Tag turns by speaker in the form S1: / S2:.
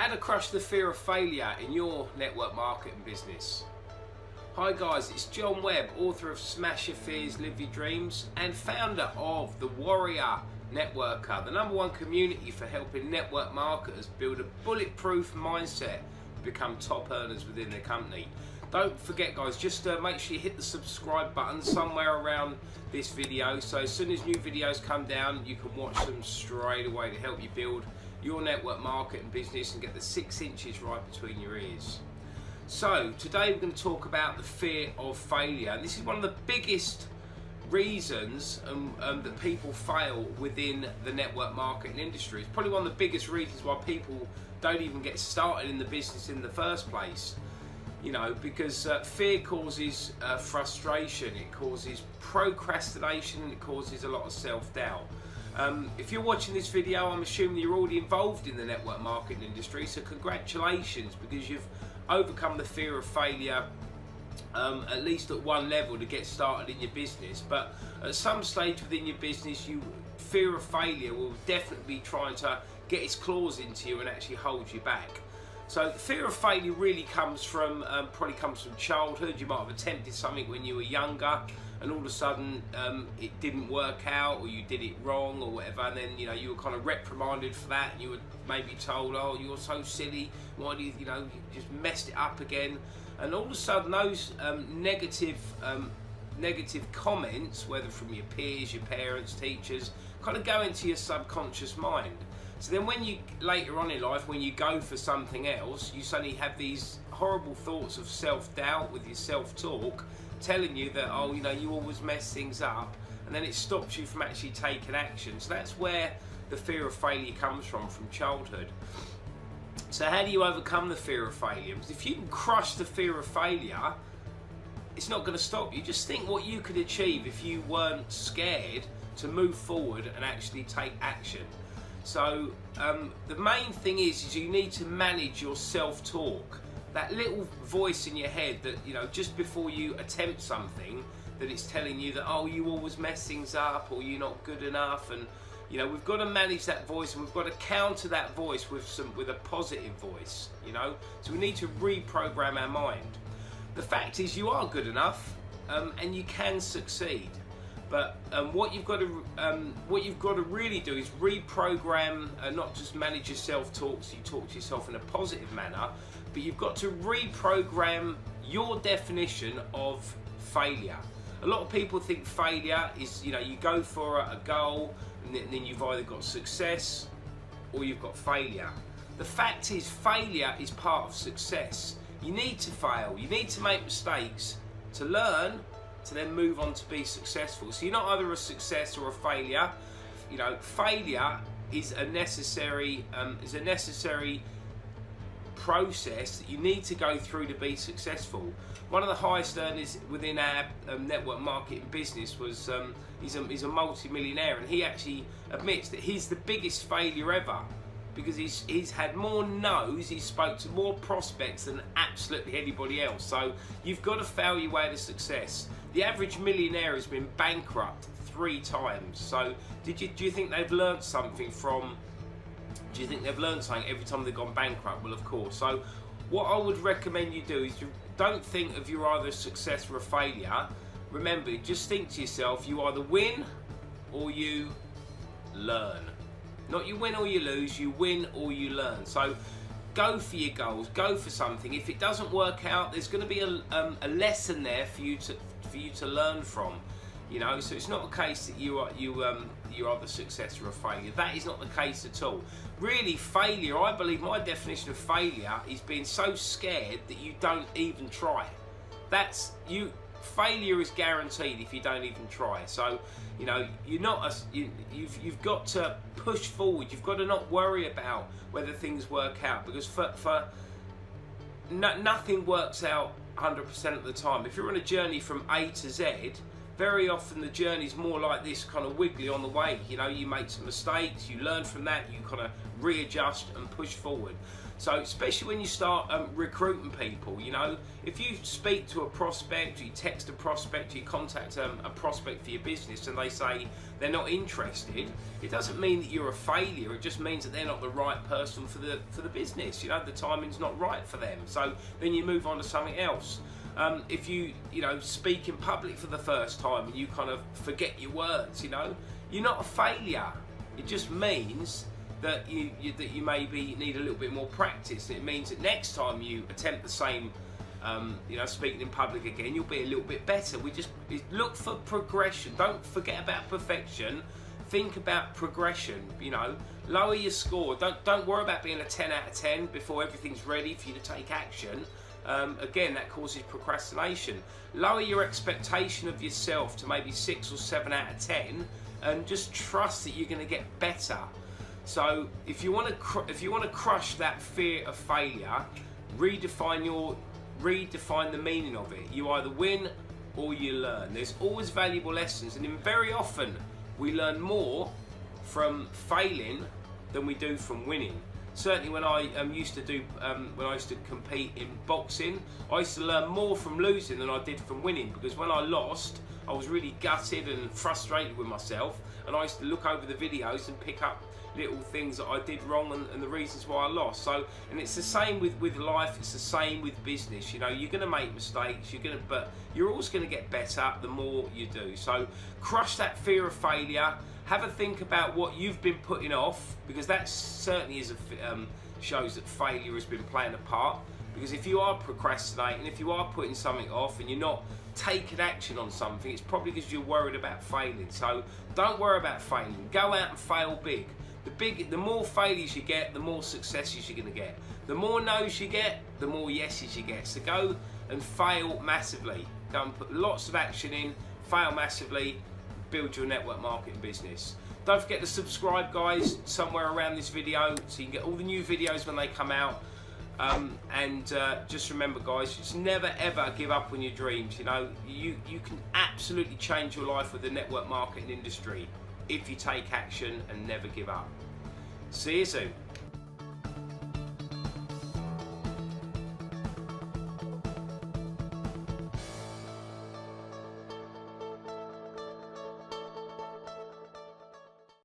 S1: How to crush the fear of failure in your network marketing business. Hi guys, it's John Webb, author of Smash Your Fears, Live Your Dreams and founder of the Warrior Networker, the #1 community for helping network marketers build a bulletproof mindset to become top earners within their company. Don't forget guys, just make sure you hit the subscribe button somewhere around this video, so as soon as new videos come down you can watch them straight away to help you build your network marketing business and get the 6 inches right between your ears. So today we're going to talk about the fear of failure, and this is one of the biggest reasons that people fail within the network marketing industry. It's probably one of the biggest reasons why people don't even get started in the business in the first place. You know, because fear causes frustration, it causes procrastination, and it causes a lot of self-doubt. If you're watching this video, I'm assuming you're already involved in the network marketing industry, so congratulations, because you've overcome the fear of failure at least at one level to get started in your business. But at some stage within your business, fear of failure will definitely be trying to get its claws into you and actually hold you back. So the fear of failure really comes from, probably comes from childhood. You might have attempted something when you were younger and all of a sudden it didn't work out, or you did it wrong or whatever, and then you were kind of reprimanded for that, and you were maybe told, oh, you're so silly, why do you, you just messed it up again. And all of a sudden those negative comments, whether from your peers, your parents, teachers, kind of go into your subconscious mind. So then when you, later on in life, when you go for something else, you suddenly have these horrible thoughts of self-doubt with your self-talk, telling you that, oh, you always mess things up, and then it stops you from actually taking action. So that's where the fear of failure comes from childhood. So how do you overcome the fear of failure? Because if you can crush the fear of failure, it's not going to stop you. Just think what you could achieve if you weren't scared to move forward and actually take action. So the main thing is you need to manage your self-talk. That little voice in your head that, just before you attempt something, that it's telling you that, oh, you always mess things up, or you're not good enough. And we've got to manage that voice, and we've got to counter that voice with a positive voice. So we need to reprogram our mind. The fact is, you are good enough, and you can succeed. But what you've got to really do is reprogram, not just manage your self-talk, so you talk to yourself in a positive manner, but you've got to reprogram your definition of failure. A lot of people think failure is, you go for a goal and then you've either got success or you've got failure. The fact is, failure is part of success. You need to fail, you need to make mistakes to learn, to then move on to be successful. So you're not either a success or a failure. Failure is a necessary process that you need to go through to be successful. One of the highest earners within our network marketing business was he's a multi-millionaire, and he actually admits that he's the biggest failure ever, because he's had more no's, he's spoke to more prospects than absolutely anybody else. So you've got to fail your way to success. The average millionaire has been bankrupt 3 times. So do you think they've learned something from? Do you think they've learned something every time they've gone bankrupt? Well, of course. So what I would recommend you do is don't think of you either a success or a failure. Remember, just think to yourself, you either win or you learn. Not you win or you lose, you win or you learn. So go for your goals, go for something. If it doesn't work out, there's going to be a lesson there for you to learn from. So it's not a case that you are the success or a failure. That is not the case at all. Really, failure, I believe my definition of failure is being so scared that you don't even try. Failure is guaranteed if you don't even try. So you've got to push forward. You've got to not worry about whether things work out, because nothing works out 100% of the time. If you're on a journey from A to Z, very often the journey's more like this, kind of wiggly on the way. You know, you make some mistakes, you learn from that, you kind of readjust and push forward. So especially when you start recruiting people, you know, if you speak to a prospect, you text a prospect, you contact a prospect for your business and they say they're not interested, it doesn't mean that you're a failure. It just means that they're not the right person for the business. You know, the timing's not right for them. So then you move on to something else. If you know, speak in public for the first time and you kind of forget your words, you know, you're not a failure. It just means that you maybe need a little bit more practice. It means that next time you attempt the same, you know, speaking in public again, you'll be a little bit better. We just look for progression. Don't forget about perfection. Think about progression. You know, lower your score. Don't worry about being a 10 out of 10 before everything's ready for you to take action. Again, that causes procrastination. Lower your expectation of yourself to maybe 6 or 7 out of 10, and just trust that you're going to get better. So if you want to crush that fear of failure, redefine the meaning of it. You either win or you learn. There's always valuable lessons, and very often we learn more from failing than we do from winning. Certainly when I used to compete in boxing, I used to learn more from losing than I did from winning, because when I lost, I was really gutted and frustrated with myself, and I used to look over the videos and pick up little things that I did wrong and the reasons why I lost. So, and it's the same with life, it's the same with business. You know, you're going to make mistakes, but you're always going to get better the more you do. So crush that fear of failure. Have a think about what you've been putting off, because that certainly shows that failure has been playing a part. Because if you are procrastinating, if you are putting something off and you're not taking action on something, it's probably because you're worried about failing. So don't worry about failing. Go out and fail big. The more failures you get, the more successes you're going to get. The more no's you get, the more yeses you get. So go and fail massively. Go and put lots of action in, fail massively, build your network marketing business. Don't forget to subscribe, guys, somewhere around this video so you can get all the new videos when they come out. Just remember, guys, just never ever give up on your dreams. You know, you can absolutely change your life with the network marketing industry if you take action and never give up. See you soon.